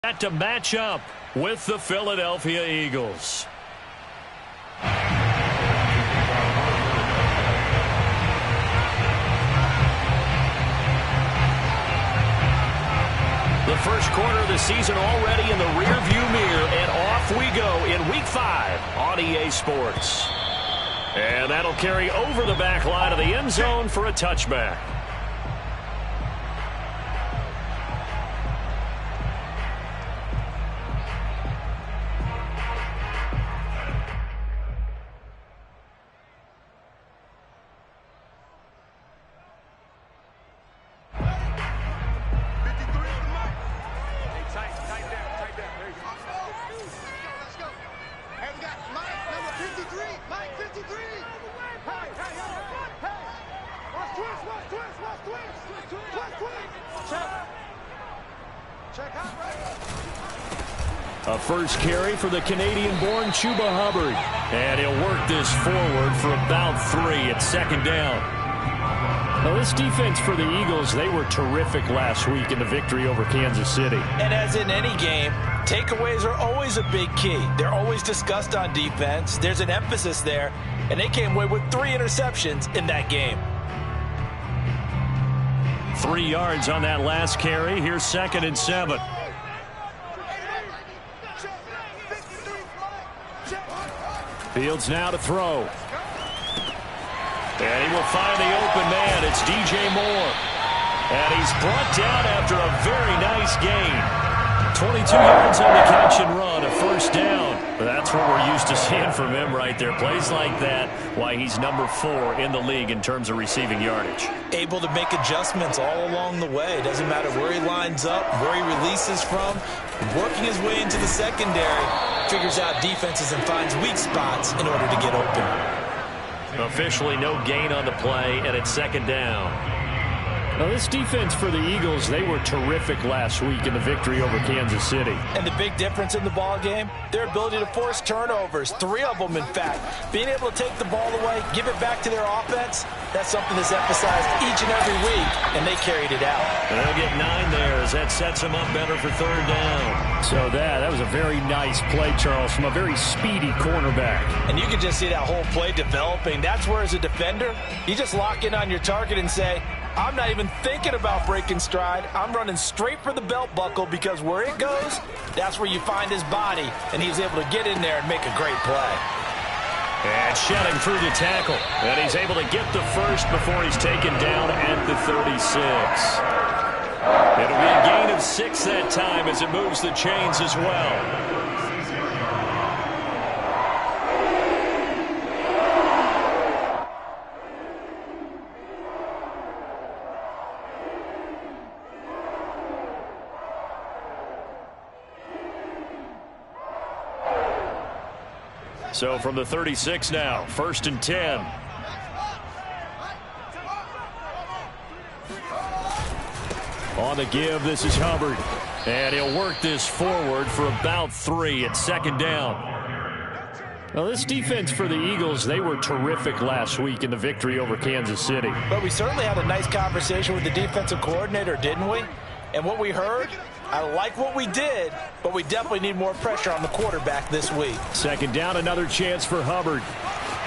To match up with the Philadelphia Eagles. The first quarter of the season already in the rearview mirror, and off we go in Week 5 on EA Sports. And that'll carry over the back line of the end zone for a touchback. A first carry for the Canadian-born Chuba Hubbard. And he'll work this forward for about 3 at second down. Now, this defense for the Eagles, they were terrific last week in the victory over Kansas City. And as in any game, takeaways are always a big key. They're always discussed on defense. There's an emphasis there, and they came away with 3 interceptions in that game. 3 yards on that last carry. Here's 2nd and 7. Fields now to throw. And he will find the open man. It's DJ Moore. And he's brought down after a very nice gain. 22 yards on the catch and run, a first down. That's what we're used to seeing from him right there. Plays like that, why he's number 4 in the league in terms of receiving yardage. Able to make adjustments all along the way. Doesn't matter where he lines up, where he releases from. Working his way into the secondary, figures out defenses and finds weak spots in order to get open. Officially no gain on the play, and it's 2nd down. Now, this defense for the Eagles, they were terrific last week in the victory over Kansas City. And the big difference in the ball game, their ability to force turnovers, 3 of them in fact. Being able to take the ball away, give it back to their offense, that's something that's emphasized each and every week, and they carried it out. And they'll get 9 there as that sets them up better for 3rd down. So that was a very nice play, Charles, from a very speedy cornerback. And you can just see that whole play developing. That's where, as a defender, you just lock in on your target and say, I'm not even thinking about breaking stride. I'm running straight for the belt buckle, because where it goes, that's where you find his body, and he's able to get in there and make a great play. And shedding through the tackle. And he's able to get the first before he's taken down at the 36. It'll be a gain of 6 that time as it moves the chains as well. So from the 36 now, 1st and 10. On the give, this is Hubbard. And he'll work this forward for about 3 at 2nd down. Now, this defense for the Eagles, they were terrific last week in the victory over Kansas City. But we certainly had a nice conversation with the defensive coordinator, didn't we? And what we heard, I like what we did, but we definitely need more pressure on the quarterback this week. 2nd down, another chance for Hubbard.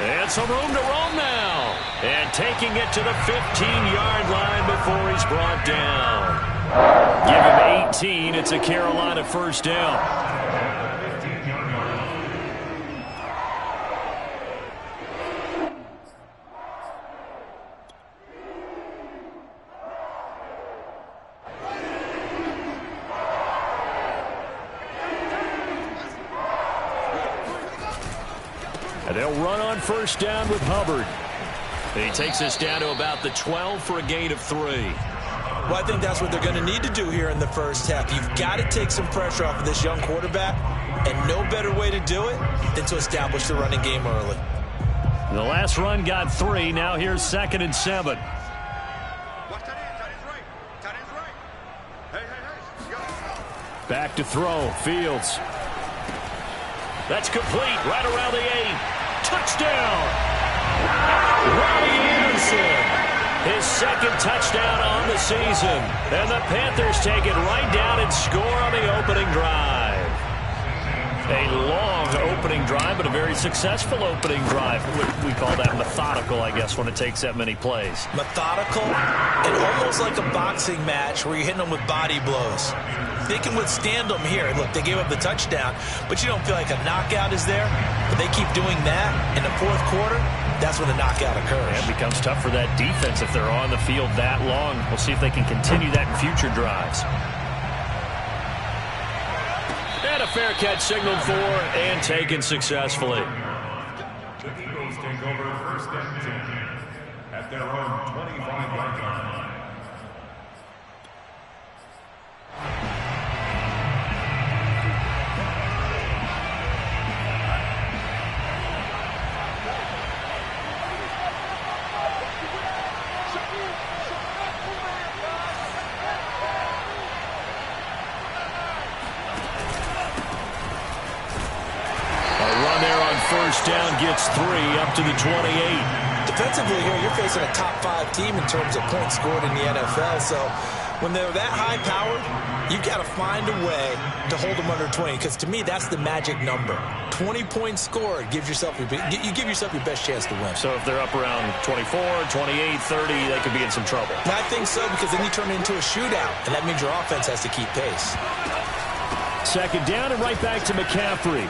And some room to roam now. And taking it to the 15-yard line before he's brought down. Give him 18. It's a Carolina first down. And they'll run on first down with Hubbard. And he takes us down to about the 12 for a gain of 3. Well, I think that's what they're going to need to do here in the first half. You've got to take some pressure off of this young quarterback, and no better way to do it than to establish the running game early. The last run got 3. Now here's 2nd and 7. Back to throw. Fields. That's complete. Right around the 8. Touchdown! Ronnie Anderson. His second touchdown on the season. And the Panthers take it right down and score on the opening drive. A long opening drive, but a very successful opening drive. We call that methodical, I guess, when it takes that many plays. Methodical and almost like a boxing match where you're hitting them with body blows. They can withstand them here. Look, they gave up the touchdown, but you don't feel like a knockout is there. But they keep doing that in the fourth quarter. That's when the knockout occurs. It becomes tough for that defense if they're on the field that long. We'll see if they can continue that in future drives. And a fair catch signaled for and taken successfully. The Eagles take over first and 10 at their own 25-yard line. First down gets 3 up to the 28. Defensively here, you're facing a top 5 team in terms of points scored in the NFL. So when they're that high-powered, you've got to find a way to hold them under 20. Because to me, that's the magic number. 20 points scored gives yourself you give yourself your best chance to win. So if they're up around 24, 28, 30, they could be in some trouble. And I think so, because then you turn it into a shootout, and that means your offense has to keep pace. Second down and right back to McCaffrey.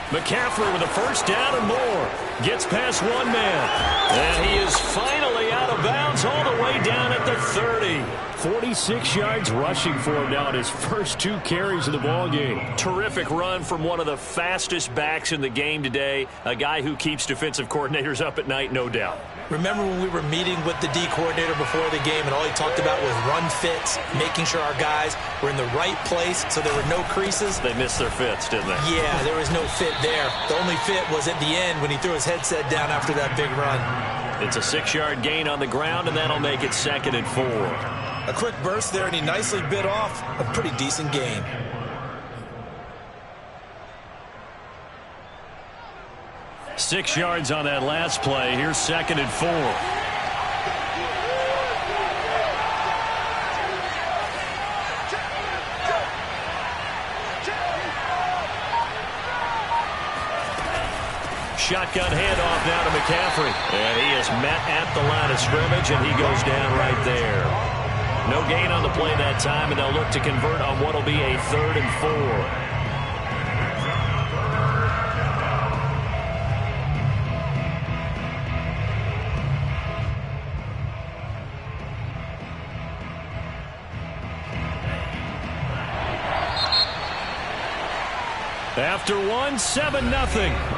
McCaffrey with a first down and more. Gets past one man. And he is finally out of bounds all the way down at the 30. 46 yards rushing for him now in his first 2 carries of the ballgame. Terrific run from one of the fastest backs in the game today. A guy who keeps defensive coordinators up at night, no doubt. Remember when we were meeting with the D coordinator before the game and all he talked about was run fits, making sure our guys were in the right place so there were no creases? They missed their fits, didn't they? Yeah, there was no fit there. The only fit was at the end when he threw his headset down after that big run. It's a 6-yard gain on the ground, and that'll make it 2nd and 4. A quick burst there, and he nicely bit off a pretty decent gain. Six yards on that last play. Here's 2nd and 4. Shotgun handoff now to McCaffrey. And he is met at the line of scrimmage, and he goes down right there. No gain on the play that time, and they'll look to convert on what will be a 3rd and 4. After 7-0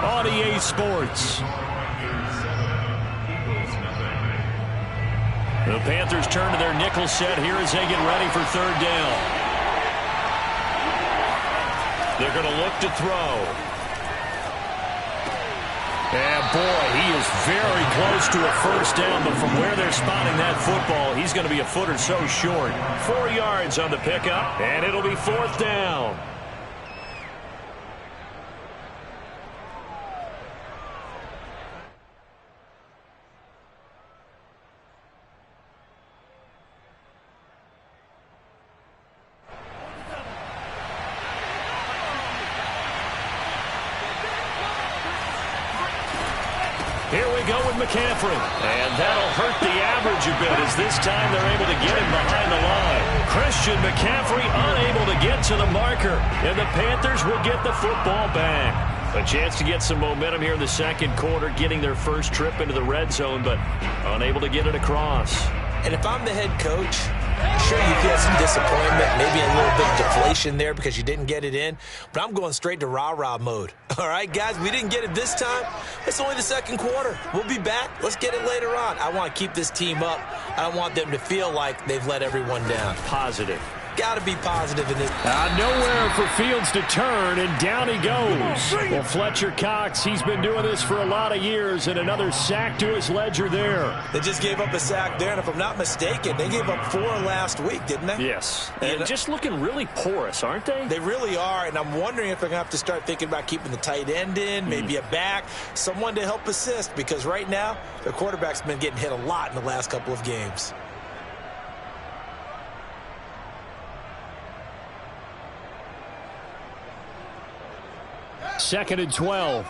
on EA Sports. The Panthers turn to their nickel set here as they get ready for 3rd down. They're going to look to throw. And boy, he is very close to a first down, but from where they're spotting that football, he's going to be a foot or so short. 4 yards on the pickup, and it'll be 4th down. Here we go with McCaffrey. And that'll hurt the average a bit as this time they're able to get him behind the line. Christian McCaffrey unable to get to the marker. And the Panthers will get the football back. A chance to get some momentum here in the 2nd quarter, getting their first trip into the red zone, but unable to get it across. And if I'm the head coach, sure you feel some disappointment, maybe a little bit of deflation there because you didn't get it in, but I'm going straight to rah-rah mode. All right, guys, we didn't get it this time. It's only the 2nd quarter. We'll be back. Let's get it later on. I want to keep this team up. I don't want them to feel like they've let everyone down. Positive. Got to be positive in this. Nowhere for Fields to turn, and down he goes. Well, Fletcher Cox, he's been doing this for a lot of years, and another sack to his ledger there. They just gave up a sack there, and if I'm not mistaken, they gave up 4 last week, didn't they? Yes. And just looking really porous, aren't they? They really are, and I'm wondering if they're going to have to start thinking about keeping the tight end in, maybe a back, someone to help assist, because right now, their quarterback's been getting hit a lot in the last couple of games. Second and 12.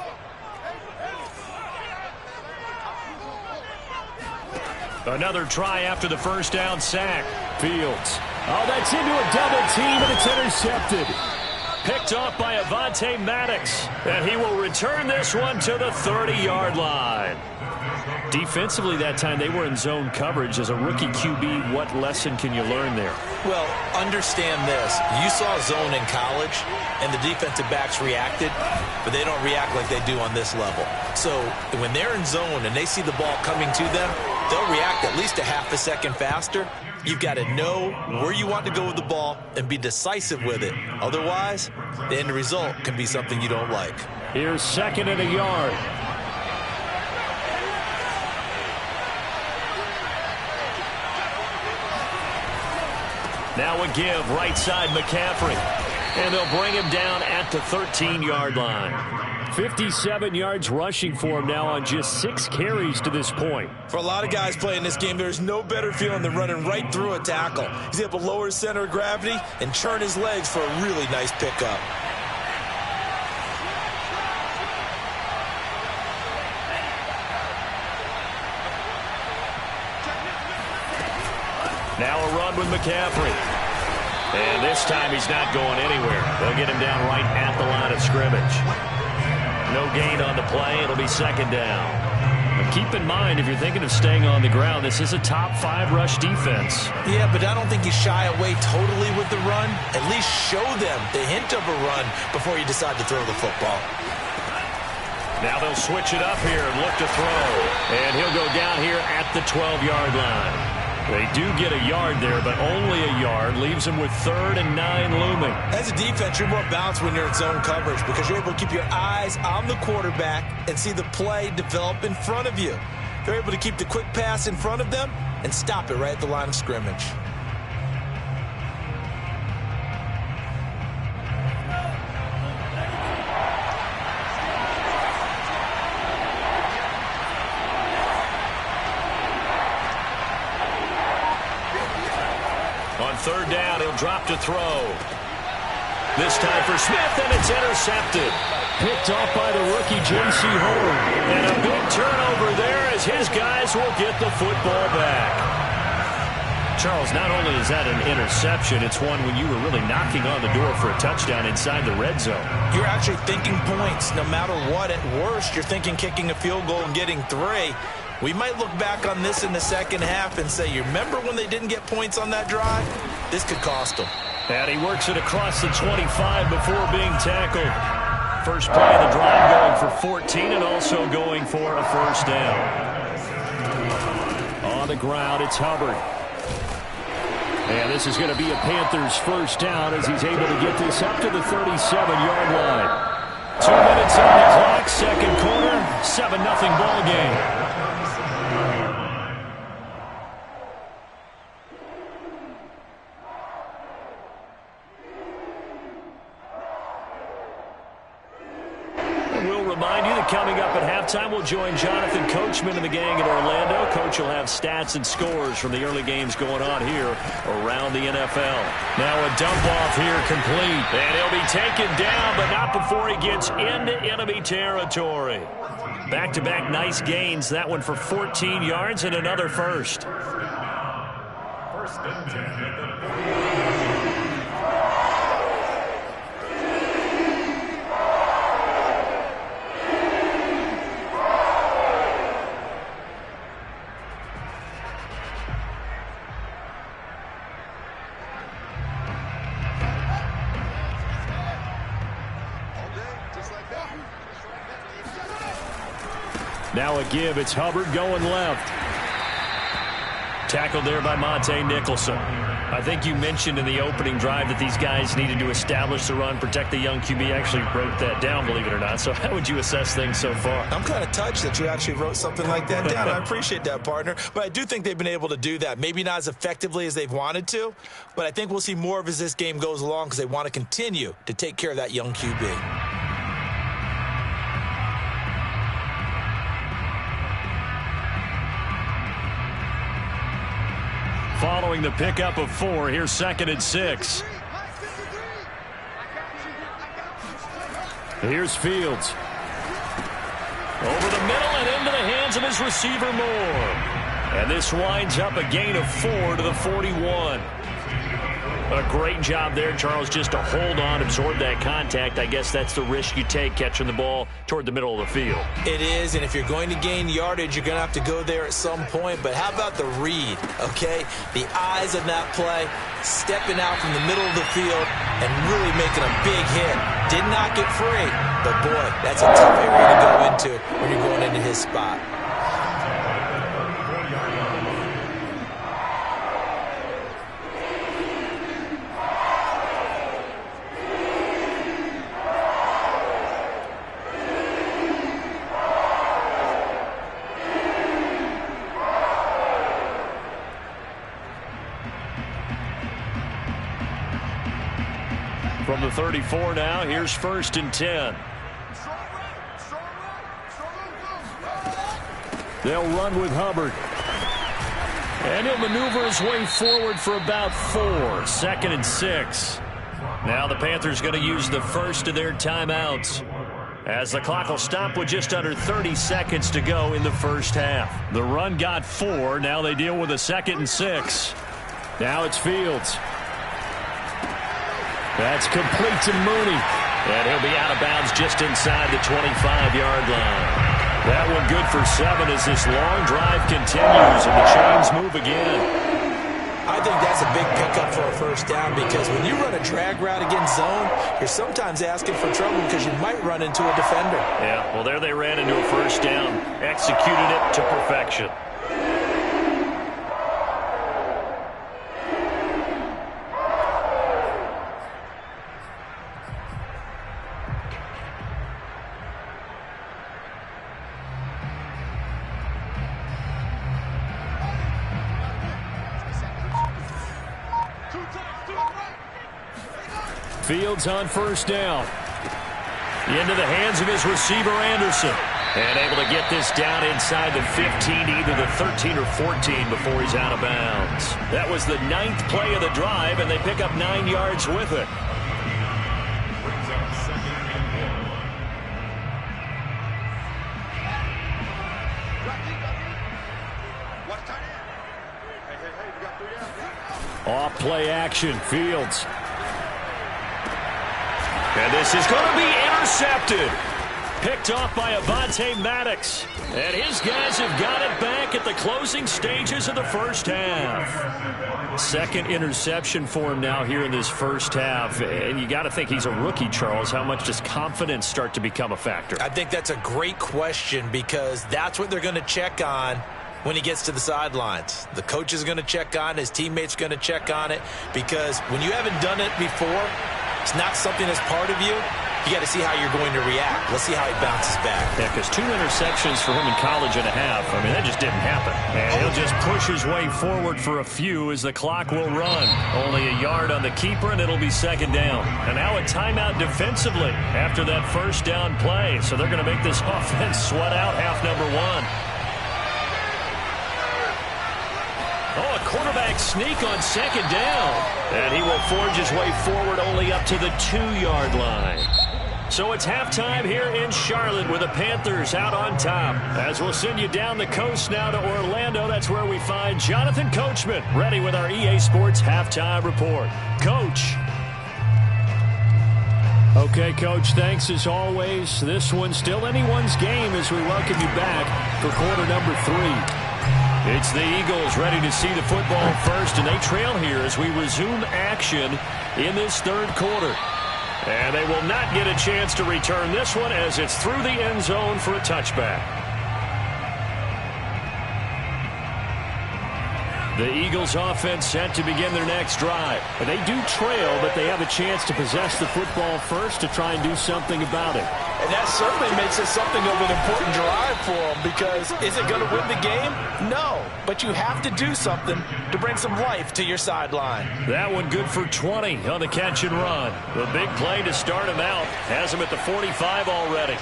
Another try after the first down sack. Fields. Oh, that's into a double team, and it's intercepted. Picked off by Avonte Maddox. And he will return this one to the 30-yard line. Defensively that time, they were in zone coverage. As a rookie QB, what lesson can you learn there? Well, understand this. You saw zone in college, and the defensive backs reacted, but they don't react like they do on this level. So when they're in zone and they see the ball coming to them, they'll react at least a half a second faster. You've got to know where you want to go with the ball and be decisive with it. Otherwise, the end result can be something you don't like. Here's second and a yard. Now a give, right side McCaffrey. And they'll bring him down at the 13-yard line. 57 yards rushing for him now on just 6 carries to this point. For a lot of guys playing this game, there's no better feeling than running right through a tackle. He's able to lower his center of gravity and turn his legs for a really nice pickup. Now a run with McCaffrey. And this time he's not going anywhere. They'll get him down right at the line of scrimmage. No gain on the play. It'll be second down. But keep in mind, if you're thinking of staying on the ground, this is a top 5 rush defense. Yeah, but I don't think you shy away totally with the run. At least show them the hint of a run before you decide to throw the football. Now they'll switch it up here and look to throw. And he'll go down here at the 12-yard line. They do get a yard there, but only a yard. Leaves them with 3rd and 9 looming. As a defense, you're more balanced when you're in zone coverage because you're able to keep your eyes on the quarterback and see the play develop in front of you. They're able to keep the quick pass in front of them and stop it right at the line of scrimmage. On 3rd down, he'll drop to throw. This time for Smith, and it's intercepted. Picked off by the rookie J.C. Horn. And a big turnover there as his guys will get the football back. Charles, not only is that an interception, it's one when you were really knocking on the door for a touchdown inside the red zone. You're actually thinking points no matter what. At worst, you're thinking kicking a field goal and getting 3. We might look back on this in the second half and say, you remember when they didn't get points on that drive? This could cost them. And he works it across the 25 before being tackled. First play of the drive going for 14 and also going for a first down. On the ground, it's Hubbard. And this is going to be a Panthers first down as he's able to get this up to the 37-yard line. 2 minutes on the clock, second quarter, 7-0 ball game. We'll remind you that coming up at halftime, we'll join Jonathan Coachman and the gang in Orlando. Coach will have stats and scores from the early games going on here around the NFL. Now a dump off here complete. And he'll be taken down, but not before he gets into enemy territory. Back-to-back nice gains. That one for 14 yards and another first. First and 10. Now a give. It's Hubbard going left. Tackled there by Monte Nicholson. I think you mentioned in the opening drive that these guys needed to establish the run, protect the young QB. Actually wrote that down, believe it or not. So how would you assess things so far? I'm kind of touched that you actually wrote something like that down. I appreciate that, partner. But I do think they've been able to do that. Maybe not as effectively as they've wanted to, but I think we'll see more of as this game goes along because they want to continue to take care of that young QB. Following the pickup of 4, here's 2nd and 6. Here's Fields. Over the middle and into the hands of his receiver, Moore. And this winds up a gain of 4 to the 41. A great job there, Charles, just to hold on, absorb that contact. I guess that's the risk you take catching the ball toward the middle of the field. It is, and if you're going to gain yardage, you're going to have to go there at some point. But how about the read, okay? The eyes of that play, stepping out from the middle of the field and really making a big hit. Did not get free, but boy, that's a tough area to go into when you're going into his spot. From the 34 now, here's 1st and 10. They'll run with Hubbard. And he'll maneuver his way forward for about 4. 2nd and 6. Now the Panthers going to use the first of their timeouts, as the clock will stop with just under 30 seconds to go in the first half. The run got 4. Now they deal with a 2nd and 6. Now it's Fields. That's complete to Mooney. And he'll be out of bounds just inside the 25-yard line. That one good for 7 as this long drive continues and the chains move again. I think that's a big pickup for a first down because when you run a drag route against zone, you're sometimes asking for trouble because you might run into a defender. Yeah, well, there they ran into a first down. Executed it to perfection. Fields on first down. Into the hands of his receiver, Anderson. And able to get this down inside the 15, either the 13 or 14 before he's out of bounds. That was the 9th play of the drive, and they pick up 9 yards with it. Off play action, Fields. And this is going to be intercepted. Picked off by Avonte Maddox. And his guys have got it back at the closing stages of the first half. 2nd interception for him now here in this first half. And you got to think he's a rookie, Charles. How much does confidence start to become a factor? I think that's a great question because that's what they're going to check on when he gets to the sidelines. The coach is going to check on it. His teammates going to check on it because when you haven't done it before, it's not something that's part of you. You got to see how you're going to react. Let's see how he bounces back. Yeah, because 2 interceptions for him in college and a half. I mean, that just didn't happen. And he'll just push his way forward for a few as the clock will run. Only a yard on the keeper, and it'll be 2nd down. And now a timeout defensively after that first down play. So they're going to make this offense sweat out half number 1. Oh, a quarterback sneak on 2nd down. And he will forge his way forward only up to the 2-yard line. So it's halftime here in Charlotte with the Panthers out on top. As we'll send you down the coast now to Orlando, that's where we find Jonathan Coachman ready with our EA Sports Halftime Report. Coach. Okay, Coach, thanks as always. This one's still anyone's game as we welcome you back for quarter number 3. It's the Eagles ready to see the football first, and they trail here as we resume action in this 3rd quarter. And they will not get a chance to return this one as it's through the end zone for a touchback. The Eagles offense set to begin their next drive. They do trail, but they have a chance to possess the football first to try and do something about it. And that certainly makes it something of an important drive for them, because is it going to win the game? No, but you have to do something to bring some life to your sideline. That one good for 20 on the catch and run. The big play to start him out has him at the 45 already.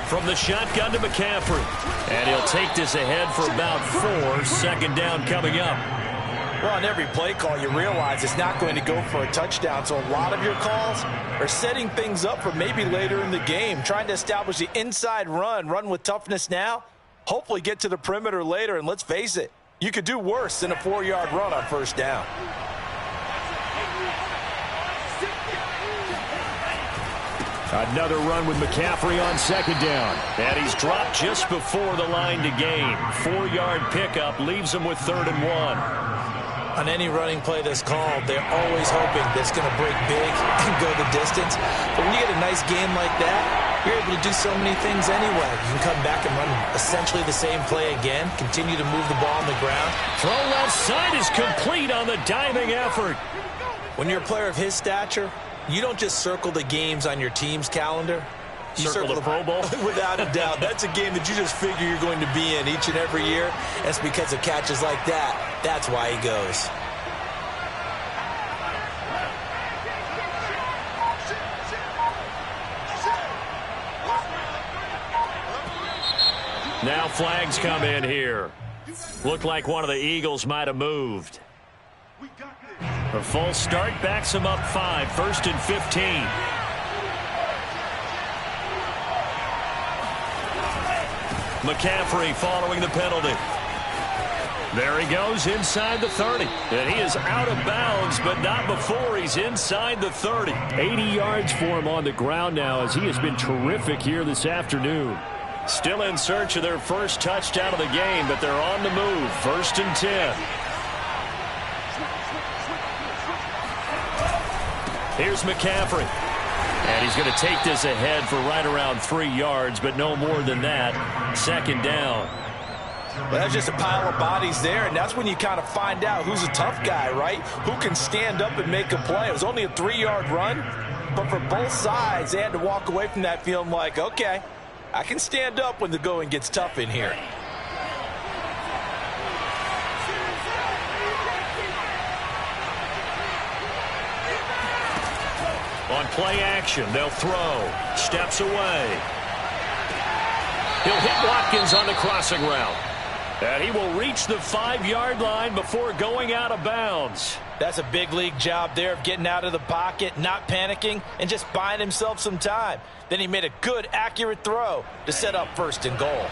From the shotgun to McCaffrey. And he'll take this ahead for about 4. Second down coming up. Well, on every play call, you realize it's not going to go for a touchdown. So a lot of your calls are setting things up for maybe later in the game, trying to establish the inside run with toughness now, hopefully get to the perimeter later. And let's face it, you could do worse than a 4-yard run on first down. Another run with McCaffrey on second down. And he's dropped just before the line to gain. 4-yard pickup leaves him with 3rd and 1. On any running play that's called, they're always hoping that it's going to break big and go the distance. But when you get a nice game like that, you're able to do so many things anyway. You can come back and run essentially the same play again, continue to move the ball on the ground. Throw left side is complete on the diving effort. When you're a player of his stature, you don't just circle the games on your team's calendar. You circle the Pro Bowl? Without a doubt. That's a game that you just figure you're going to be in each and every year. That's because of catches like that. That's why he goes. Now flags come in here. Looked like one of the Eagles might have moved. A false start backs him up 5. 1st and 15. McCaffrey following the penalty. There he goes inside the 30. And he is out of bounds, but not before he's inside the 30. 80 yards for him on the ground now, as he has been terrific here this afternoon. Still in search of their first touchdown of the game, but they're on the move. 1st and 10. Here's McCaffrey. And he's going to take this ahead for right around 3 yards, but no more than that. 2nd down. Well, that's just a pile of bodies there, and that's when you kind of find out who's a tough guy, right? Who can stand up and make a play. It was only a 3-yard run, but for both sides, they had to walk away from that feeling like, okay, I can stand up when the going gets tough in here. On play action, they'll throw. Steps away. He'll hit Watkins on the crossing route. And he will reach the 5-yard line before going out of bounds. That's a big league job there of getting out of the pocket, not panicking, and just buying himself some time. Then he made a good, accurate throw to set up 1st and goal.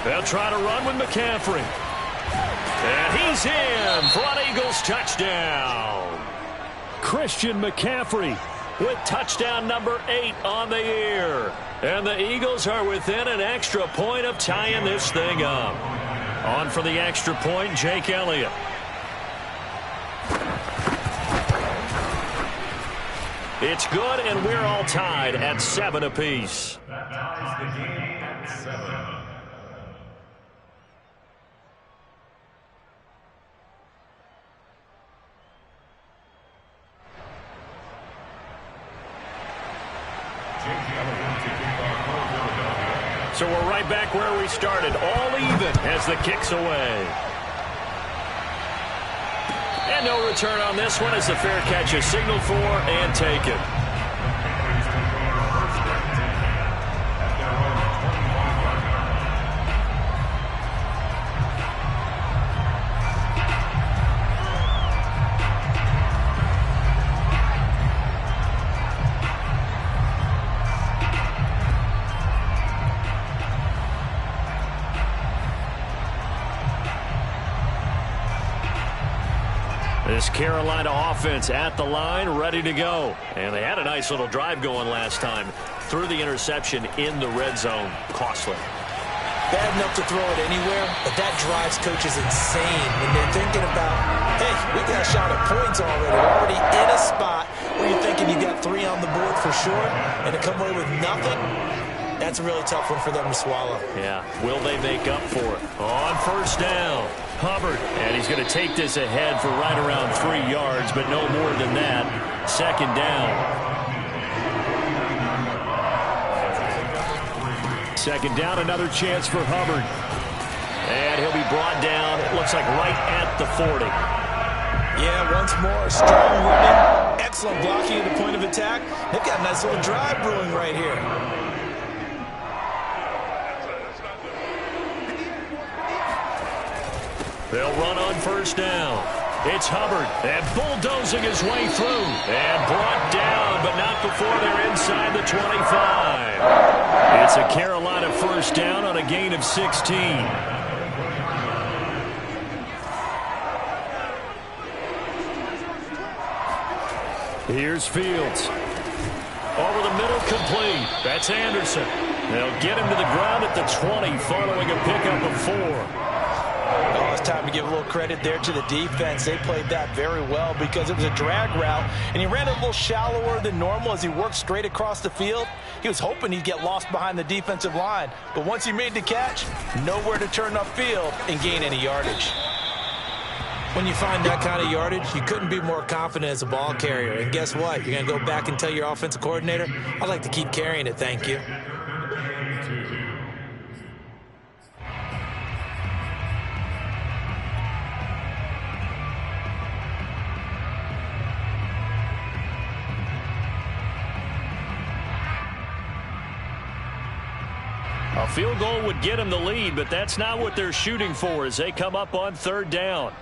They'll try to run with McCaffrey. And he's in for an Eagles touchdown. Christian McCaffrey with touchdown number 8 on the year. And the Eagles are within an extra point of tying this thing up. On for the extra point, Jake Elliott. It's good, and we're all tied at 7 apiece. That ties the game at 7. So we're right back where we started, all even as the kick's away. And no return on this one as the fair catch is signaled for and taken. This Carolina offense at the line, ready to go. And they had a nice little drive going last time. Threw the interception in the red zone. Costly. They have enough to throw it anywhere, but that drives coaches insane when they're thinking about, hey, we got a shot at points already. We're already in a spot where you're thinking you got 3 on the board for sure, and to come away with nothing, that's a really tough one for them to swallow. Yeah, will they make up for it? On first down, Hubbard, and he's going to take this ahead for right around 3 yards, but no more than that. Second down. Second down, another chance for Hubbard. And he'll be brought down, it looks like right at the 40. Yeah, once more, strong running, excellent blocking at the point of attack. They've got a nice little drive brewing right here. They'll run on first down. It's Hubbard, and bulldozing his way through. And brought down, but not before they're inside the 25. It's a Carolina first down on a gain of 16. Here's Fields. Over the middle, complete. That's Anderson. They'll get him to the ground at the 20 following a pickup of 4. Oh, it's time to give a little credit there to the defense. They played that very well because it was a drag route, and he ran a little shallower than normal as he worked straight across the field. He was hoping he'd get lost behind the defensive line, but once he made the catch, nowhere to turn upfield and gain any yardage. When you find that kind of yardage, you couldn't be more confident as a ball carrier. And guess what? You're going to go back and tell your offensive coordinator, I'd like to keep carrying it, thank you. A field goal would get him the lead, but that's not what they're shooting for as they come up on third down.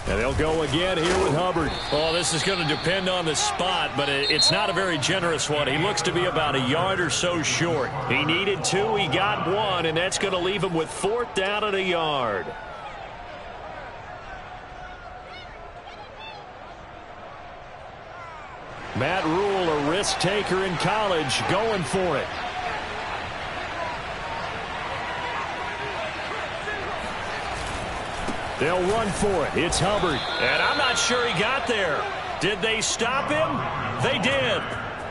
And they'll go again here with Hubbard. Oh, this is going to depend on the spot, but it's not a very generous one. He looks to be about a yard or so short. He needed 2, he got 1, and that's going to leave him with 4th down and a yard. Matt Rule, a risk taker in college, going for it. They'll run for it. It's Hubbard. And I'm not sure he got there. Did they stop him? They did.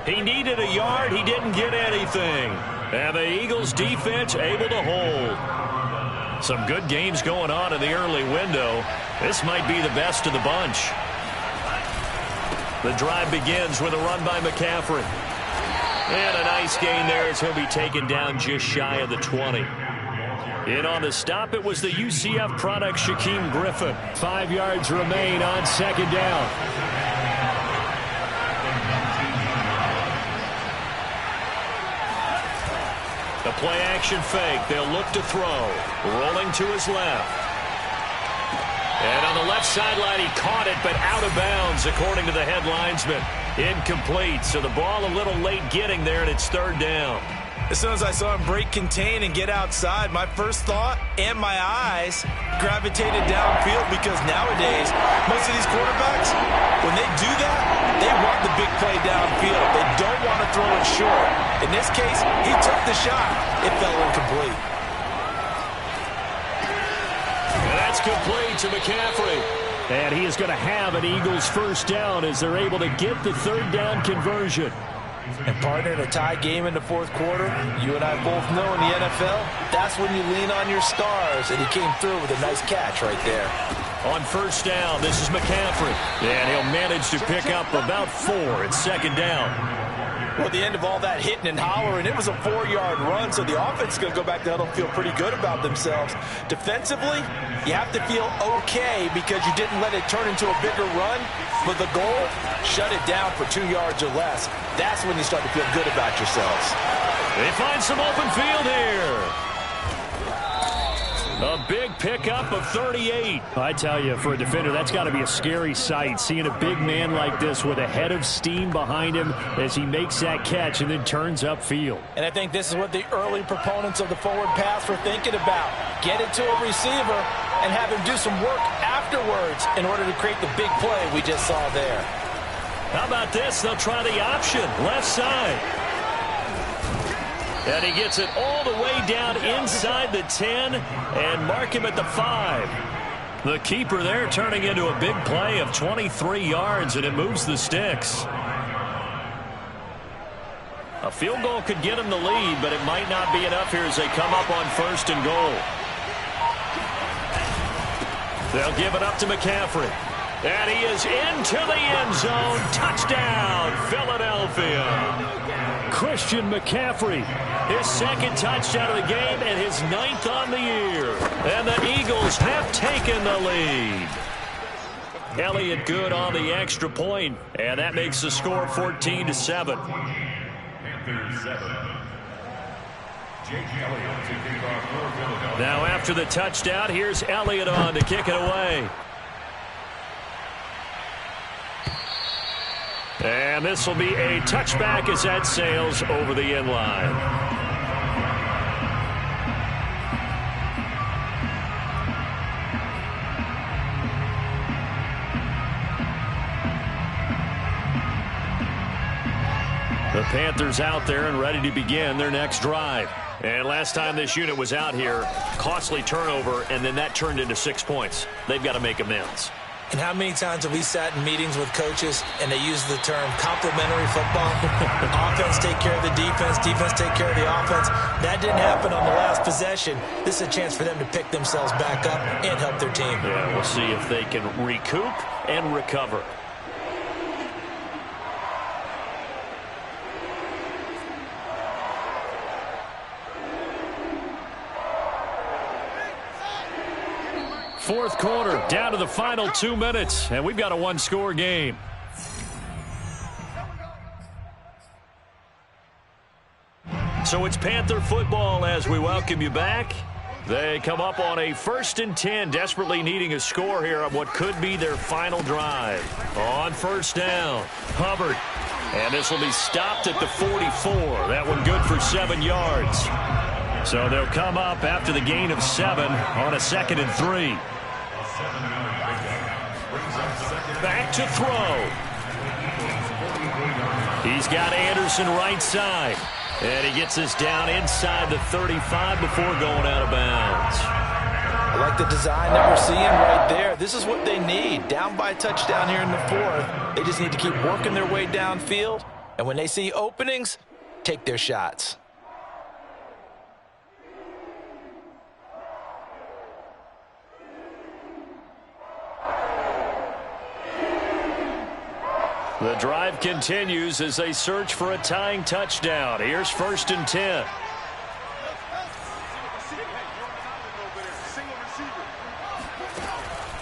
He needed a yard. He didn't get anything. And the Eagles defense able to hold. Some good games going on in the early window. This might be the best of the bunch. The drive begins with a run by McCaffrey. And a nice gain there as he'll be taken down just shy of the 20. In on the stop, it was the UCF product, Shaquem Griffin. 5 yards remain on second down. The play action fake. They'll look to throw. Rolling to his left. And on the left sideline, he caught it, but out of bounds, according to the head linesman. Incomplete, so the ball a little late getting there, and it's third down. As soon as I saw him break contain and get outside, my first thought and my eyes gravitated downfield because nowadays, most of these quarterbacks, when they do that, they want the big play downfield. They don't want to throw it short. In this case, he took the shot. It fell incomplete. And that's complete to McCaffrey. And he is going to have an Eagles first down as they're able to get the third down conversion. And partner, in a tie game in the fourth quarter, you and I both know in the NFL, that's when you lean on your stars, and he came through with a nice catch right there. On first down, this is McCaffrey, and he'll manage to pick up about 4 at second down. Well, at the end of all that hitting and hollering, it was a 4-yard run, so the offense is going to go back to huddle and feel pretty good about themselves. Defensively, you have to feel okay because you didn't let it turn into a bigger run, but the goal, shut it down for 2 yards or less. That's when you start to feel good about yourselves. They find some open field here. A big pickup of 38. I tell you, for a defender, that's got to be a scary sight, seeing a big man like this with a head of steam behind him as he makes that catch and then turns upfield. And I think this is what the early proponents of the forward pass were thinking about. Get it to a receiver and have him do some work afterwards in order to create the big play we just saw there. How about this? They'll try the option, left side. And he gets it all the way down inside the 10 and mark him at the 5. The keeper there turning into a big play of 23 yards, and it moves the sticks. A field goal could get him the lead, but it might not be enough here as they come up on 1st and goal. They'll give it up to McCaffrey. And he is into the end zone. Touchdown, Philadelphia. Christian McCaffrey, his 2nd touchdown of the game and his 9th on the year. And the Eagles have taken the lead. Elliott good on the extra point, and that makes the score 14-7. Panthers 7. Jake Elliott to kick off for Philadelphia. Now after the touchdown, here's Elliott on to kick it away. And this will be a touchback as that sails over the end line. The Panthers out there and ready to begin their next drive. And last time this unit was out here, costly turnover, and then that turned into 6 points. They've got to make amends. And how many times have we sat in meetings with coaches and they use the term complementary football? Offense take care of the defense, defense take care of the offense. That didn't happen on the last possession. This is a chance for them to pick themselves back up and help their team. Yeah, we'll see if they can recoup and recover. Fourth quarter, down to the final 2 minutes, and we've got a one-score game. So it's Panther football as we welcome you back. They come up on a 1st and 10, desperately needing a score here on what could be their final drive. On 1st down, Hubbard. And this will be stopped at the 44. That one good for 7 yards. So they'll come up after the gain of 7 on a 2nd and 3. Back to throw. He's got Anderson right side. And he gets this down inside the 35 before going out of bounds. I like the design that we're seeing right there. This is what they need. Down by a touchdown here in the 4th. They just need to keep working their way downfield. And when they see openings, take their shots. The drive continues as they search for a tying touchdown. Here's 1st and 10.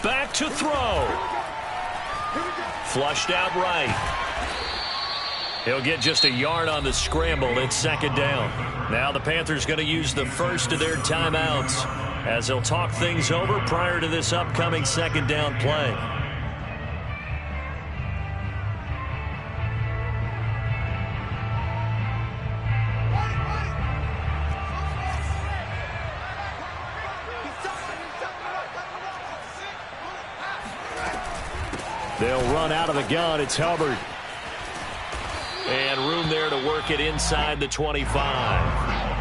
Back to throw. Flushed out right. He'll get just a yard on the scramble. It's 2nd down. Now the Panthers going to use the first of their timeouts as they'll talk things over prior to this upcoming 2nd down play. They'll run out of the gun. It's Hubbard. And room there to work it inside the 25.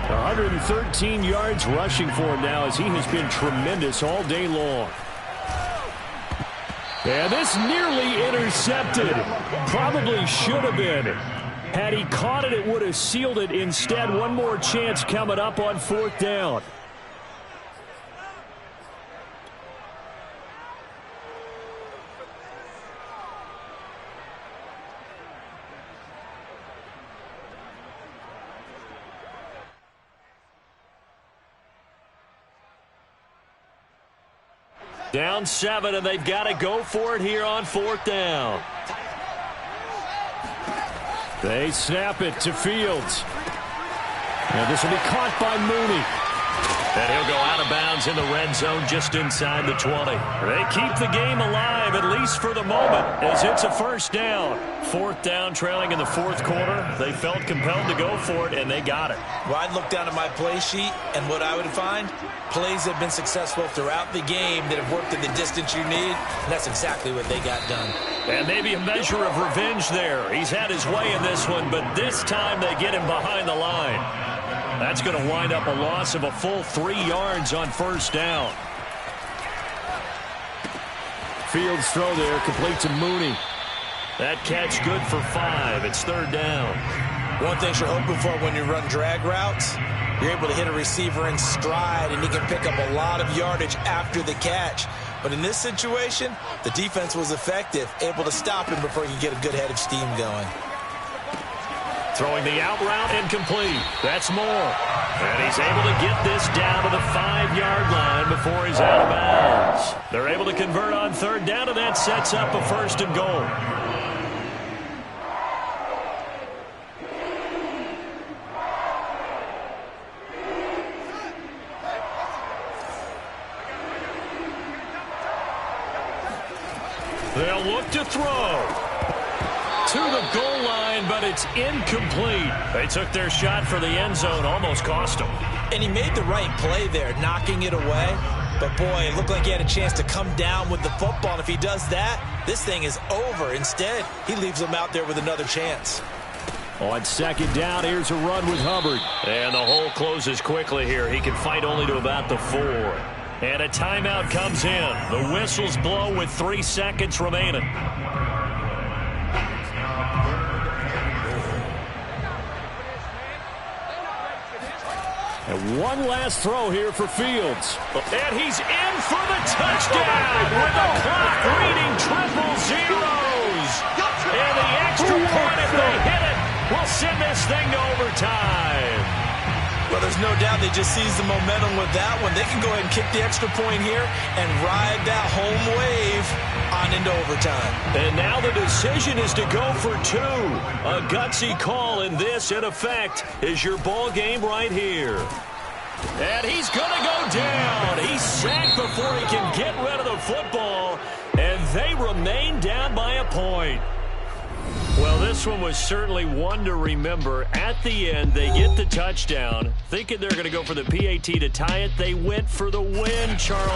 113 yards rushing for him now as he has been tremendous all day long. And this nearly intercepted. Probably should have been. Had he caught it, it would have sealed it. Instead, one more chance coming up on 4th down. Down 7, and they've got to go for it here on 4th down. They snap it to Fields. And this will be caught by Mooney. And he'll go out of bounds in the red zone just inside the 20. They keep the game alive, at least for the moment, as it's a 1st down. 4th down, trailing in the 4th quarter. They felt compelled to go for it, and they got it. Well, I'd look down at my play sheet, and what I would find, plays have been successful throughout the game that have worked at the distance you need, and that's exactly what they got done. And maybe a measure of revenge there. He's had his way in this one, but this time they get him behind the line. That's going to wind up a loss of a full 3 yards on first down. Fields throw there, complete to Mooney. That catch good for 5. It's third down. One thing you're hoping for when you run drag routes, you're able to hit a receiver in stride, and he can pick up a lot of yardage after the catch. But in this situation, the defense was effective, able to stop him before he could get a good head of steam going. Throwing the out route incomplete. That's Moore. And he's able to get this down to the 5-yard line before he's out of bounds. They're able to convert on third down, and that sets up a first and goal. They'll look to throw. To the goal line, but it's incomplete. They took their shot for the end zone, almost cost them. And he made the right play there, knocking it away. But, boy, it looked like he had a chance to come down with the football. And if he does that, this thing is over. Instead, he leaves him out there with another chance. On second down, here's a run with Hubbard. And the hole closes quickly here. He can fight only to about the 4. And a timeout comes in. The whistles blow with 3 seconds remaining. And one last throw here for Fields. And he's in for the touchdown with the clock reading triple zeros. And the extra point, if they hit it, will send this thing to overtime. Well, there's no doubt they just seized the momentum with that one. They can go ahead and kick the extra point here and ride that home wave on into overtime. And now the decision is to go for 2. A gutsy call, and this, in effect, is your ball game right here. And he's going to go down. He's sacked before he can get rid of the football, and they remain down by a point. Well, this one was certainly one to remember. At the end, they get the touchdown. Thinking they're going to go for the PAT to tie it, they went for the win, Charles.